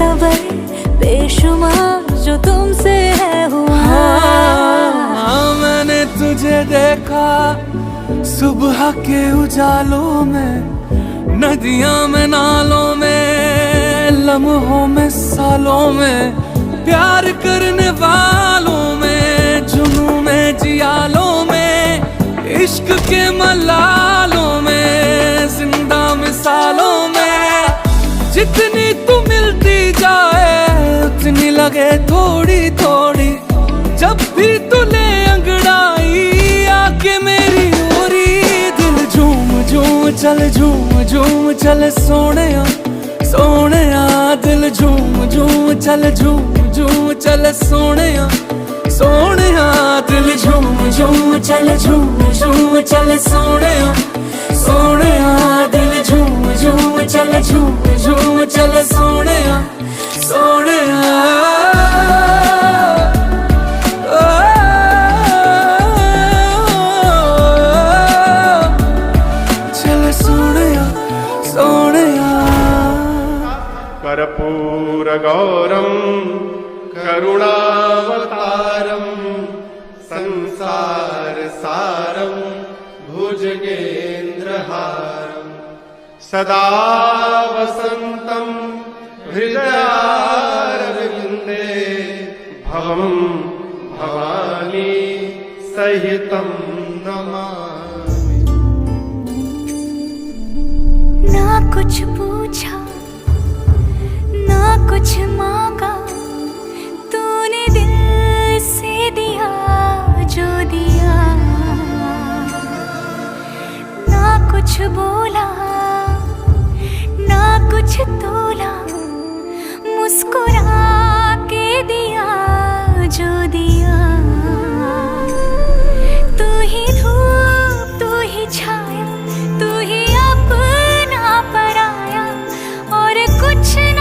सबर बेशुमार जो तुमसे है हुआ। हाँ, मैंने तुझे देखा सुबह के उजालों में, नदियां में, नालों में, लम्हों में, सालों में, प्यार करने वालों में, जुनून में, जियालों में, इश्क के मलालों में, जिंदा मिसालों में। जितनी तू मिलती जाए उतनी लगे थोड़ी थोड़ी, जब भी तू ले अंगड़ाई आके मेरी ओरी। दिल झूम झूम चल, झूम झूम चल सोनिया सोनिया, दिल झूम झूम चल, झूम झूम चल सोनिया सोनिया, दिल झूम झूम चल, झूम झूम चल सोनिया सोनिया, दिल झूम झूम चल, झूम झूम चल सोनिया सोनिया। कर्पूरगौरं करुणावतारं संसारसारं भुजगेन्द्रहारं सदा वसन्तं हृदयारविन्दे भवं भवानी सहितं नमामि। ना कुछ पूछा ना कुछ मांगा, तूने दिल से दिया जो दिया। ना कुछ बोला ना कुछ तोला, मुस्कुरा के दिया जो दिया। तू ही धूप तू ही छाया, तू ही अपना पराया और कुछ न